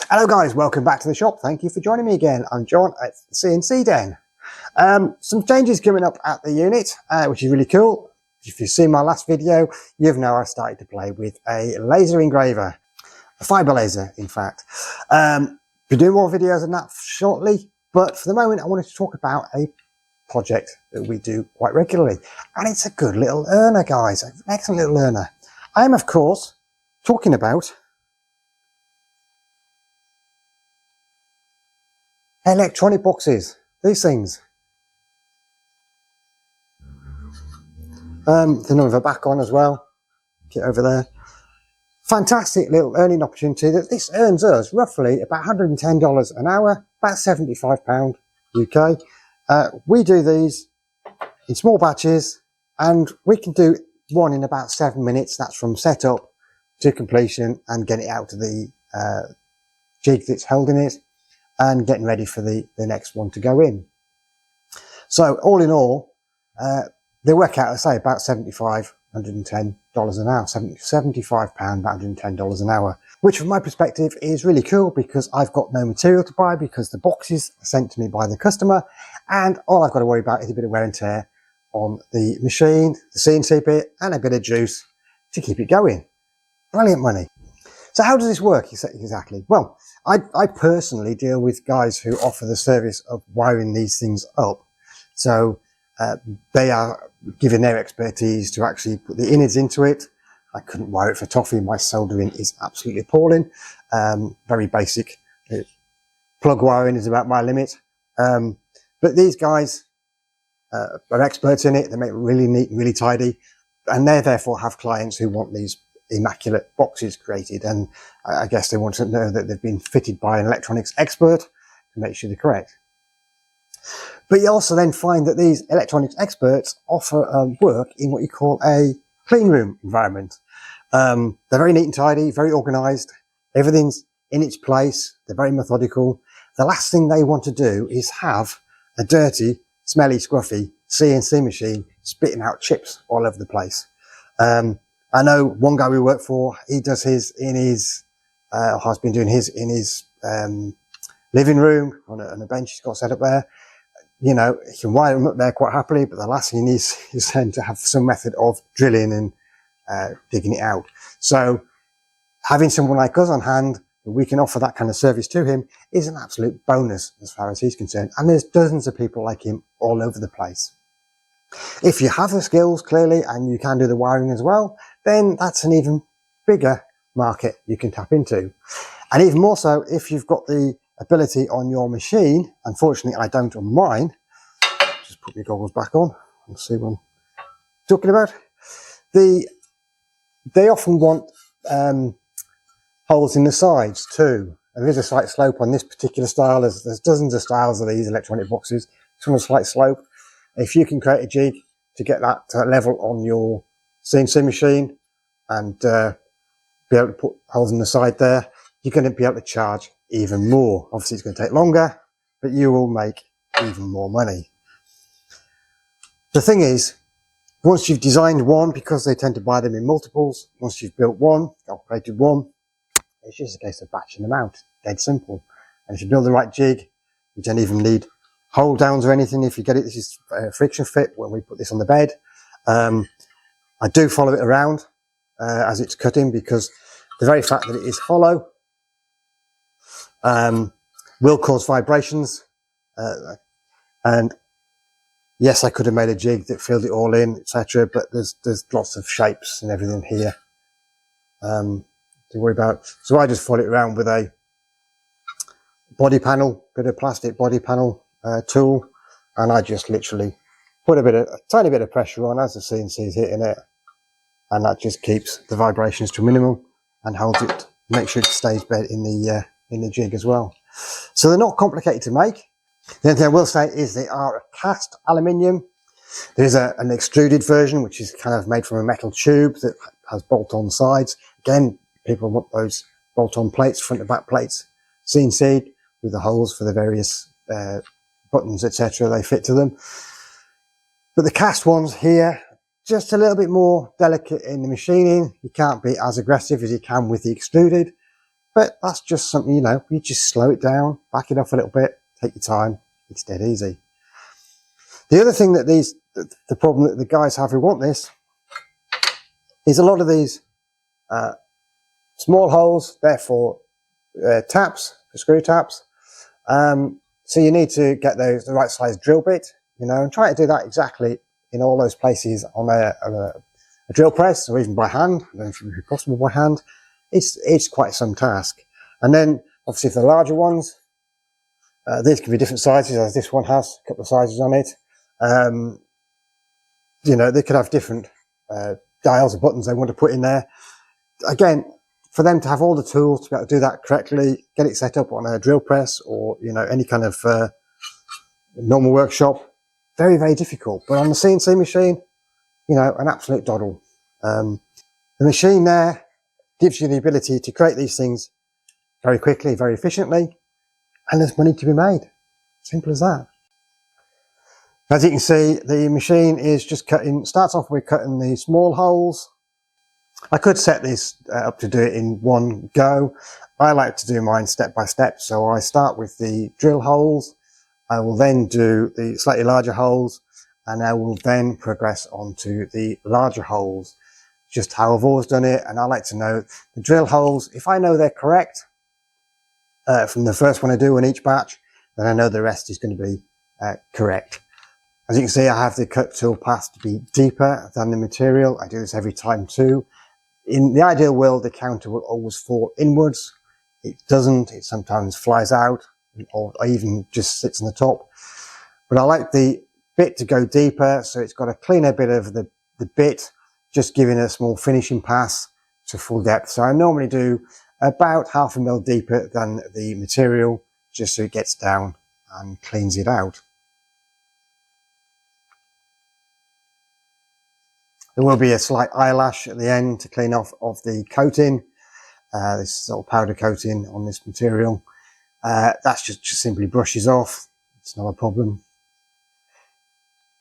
Hello guys, welcome back to the shop. Thank you for joining me again. I'm John at the CNC Den. Some changes coming up at the unit, which is really cool. If you've seen my last video, you've now started to play with a laser engraver, a fiber laser in fact. We'll do more videos on that shortly, but for the moment I wanted to talk about a project that we do quite regularly, and it's a good little earner, guys, an excellent little earner. I am of course talking about electronic boxes, these things. The number back on as well, get over there. Fantastic little earning opportunity that this earns us roughly about $110 an hour, about £75 UK. We do these in small batches and we can do one in about 7 minutes. That's from setup to completion and getting it out to the jig that's held in it and getting ready for the next one to go in. So all in all, they work out, I say, about $110 an hour, £75, about $110 an hour, which from my perspective is really cool because I've got no material to buy because the boxes are sent to me by the customer and all I've got to worry about is a bit of wear and tear on the machine, the CNC bit, and a bit of juice to keep it going. Brilliant money. So how does this work exactly? Well, I personally deal with guys who offer the service of wiring these things up. So they are given their expertise to actually put the innards into it. I couldn't wire it for toffee. My soldering is absolutely appalling. Very basic. Plug wiring is about my limit. But these guys are experts in it. They make it really neat and really tidy. And they therefore have clients who want these immaculate boxes created. And I guess they want to know that they've been fitted by an electronics expert to make sure they're correct. But you also then find that these electronics experts offer work in what you call a clean room environment. They're very neat and tidy, very organized. Everything's in its place. They're very methodical. The last thing they want to do is have a dirty, smelly, scruffy CNC machine spitting out chips all over the place. I know one guy we work for, he does his in his, has been doing his in his living room on a bench he's got set up there. You know, he can wire them up there quite happily, but the last thing he needs is then to have some method of drilling and digging it out. So having someone like us on hand, we can offer that kind of service to him, is an absolute bonus as far as he's concerned. And there's dozens of people like him all over the place. If you have the skills, clearly, and you can do the wiring as well, then that's an even bigger market you can tap into. And even more so, if you've got the ability on your machine, unfortunately I don't on mine, just put my goggles back on and see what I'm talking about. They often want holes in the sides too. There is a slight slope on this particular style. There's dozens of styles of these electronic boxes. It's on a slight slope. If you can create a jig to get that level on your CNC machine and be able to put holes in the side there, you're going to be able to charge even more. Obviously it's going to take longer, but you will make even more money. The thing is, once you've designed one, because they tend to buy them in multiples, once you've built one or created one, it's just a case of batching them out. Dead simple. And if you build the right jig, you don't even need hold downs or anything. If you get it, this is friction fit when we put this on the bed. I do follow it around as it's cutting, because the very fact that it is hollow will cause vibrations. And yes, I could have made a jig that filled it all in, etc. But there's lots of shapes and everything here to worry about. So I just follow it around with a body panel, bit of plastic body panel tool, and I just literally put a tiny bit of pressure on as the CNC is hitting it, and that just keeps the vibrations to a minimum and holds it, make sure it stays in the jig as well. So they're not complicated to make. The only thing I will say is they are a cast aluminium. There's an extruded version which is kind of made from a metal tube that has bolt-on sides. Again, people want those bolt-on plates, front and back plates, CNC'd with the holes for the various buttons, etc. they fit to them. But the cast ones here, just a little bit more delicate in the machining. You can't be as aggressive as you can with the extruded. But that's just something, you know, you just slow it down, back it off a little bit, take your time. It's dead easy. The other thing that the problem that the guys have who want this is a lot of these small holes, therefore taps, for screw taps. So you need to get the right size drill bit, you know, and try to do that exactly in all those places on a drill press, or even by hand. I don't know if it would be possible by hand. It's quite some task. And then obviously for the larger ones, these can be different sizes, as this one has a couple of sizes on it. You know, they could have different dials or buttons they want to put in there. Again, for them to have all the tools to be able to do that correctly, get it set up on a drill press or, you know, any kind of normal workshop, very, very difficult. But on the CNC machine, you know, an absolute doddle. The machine there gives you the ability to create these things very quickly, very efficiently, and there's money to be made. Simple as that. As you can see, the machine is just cutting, starts off with cutting the small holes. I could set this up to do it in one go. I like to do mine step by step. So I start with the drill holes. I will then do the slightly larger holes, and I will then progress on to the larger holes. Just how I've always done it. And I like to know the drill holes. If I know they're correct from the first one I do on each batch, then I know the rest is going to be correct. As you can see, I have the cut tool path to be deeper than the material. I do this every time too. In the ideal world, the counter will always fall inwards. It doesn't. It sometimes flies out or even just sits on the top. But I like the bit to go deeper, so it's got a cleaner bit of the bit, just giving a small finishing pass to full depth. So I normally do about 0.5 mil deeper than the material, just so it gets down and cleans it out. There will be a slight eyelash at the end to clean off of the coating, this little powder coating on this material. That's just simply brushes off. It's not a problem.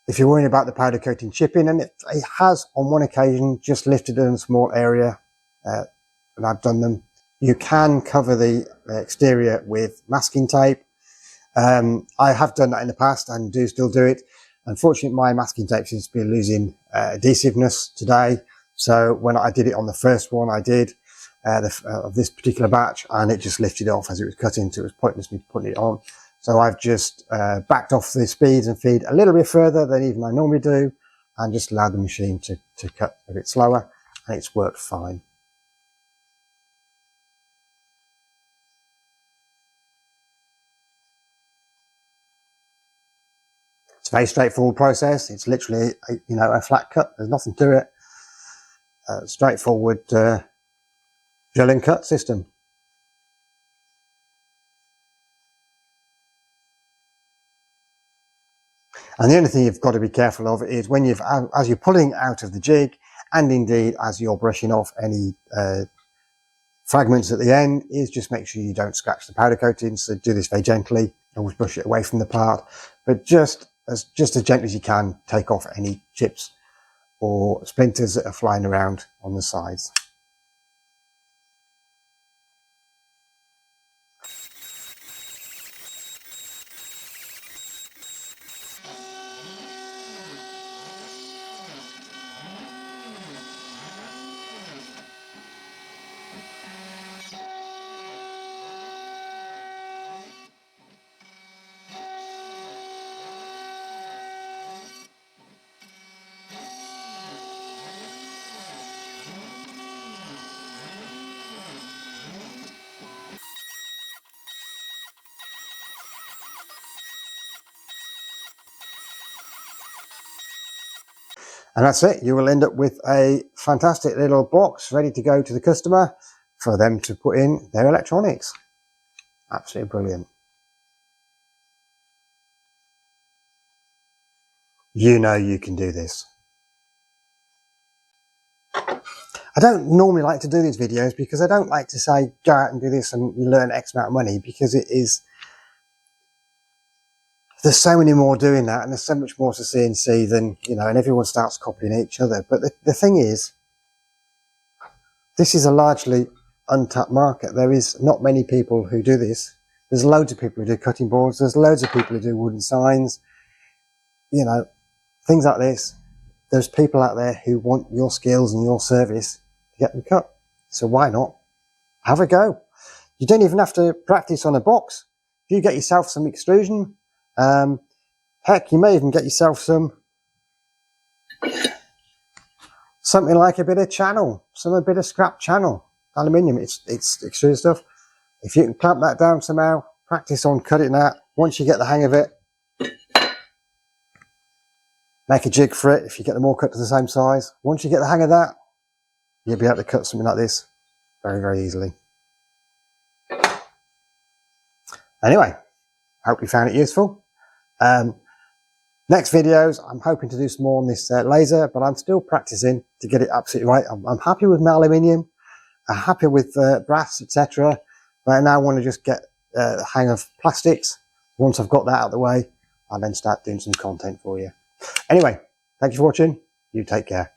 If you're worrying about the powder coating chipping, and it has on one occasion just lifted in a small area, and I've done them, you can cover the exterior with masking tape. I have done that in the past and do still do it. Unfortunately, my masking tape seems to be losing adhesiveness today. So when I did it on the first one, I did of this particular batch, and it just lifted off as it was cutting, so it was pointless me putting it on. So I've just backed off the speeds and feed a little bit further than even I normally do, and just allowed the machine to cut a bit slower, and it's worked fine. It's a very straightforward process. It's literally, you know, a flat cut. There's nothing to it. Straightforward drill and cut system. And the only thing you've got to be careful of is when as you're pulling out of the jig, and indeed as you're brushing off any fragments at the end, is just make sure you don't scratch the powder coating. So do this very gently. Always brush it away from the part, but just as gently as you can, take off any chips or splinters that are flying around on the sides. And that's it. You will end up with a fantastic little box ready to go to the customer for them to put in their electronics. Absolutely brilliant. You know you can do this. I don't normally like to do these videos because I don't like to say go out and do this and you learn X amount of money, because there's so many more doing that, and there's so much more to CNC than, you know, and everyone starts copying each other. But the thing is, this is a largely untapped market. There is not many people who do this. There's loads of people who do cutting boards. There's loads of people who do wooden signs, you know, things like this. There's people out there who want your skills and your service to get them cut. So why not have a go? You don't even have to practice on a box. If you get yourself some extrusion, heck, you may even get yourself something like a bit of channel, a bit of scrap channel, aluminium. It's extruded stuff. If you can clamp that down somehow, practice on cutting that. Once you get the hang of it, make a jig for it if you get them all cut to the same size. Once you get the hang of that, you'll be able to cut something like this very, very easily. Anyway, hope you found it useful. Next videos, I'm hoping to do some more on this laser, but I'm still practicing to get it absolutely right. I'm happy with my aluminium. I'm happy with brass, etc. But I now want to just get the hang of plastics. Once I've got that out of the way, I'll then start doing some content for you. Anyway, thank you for watching. You take care.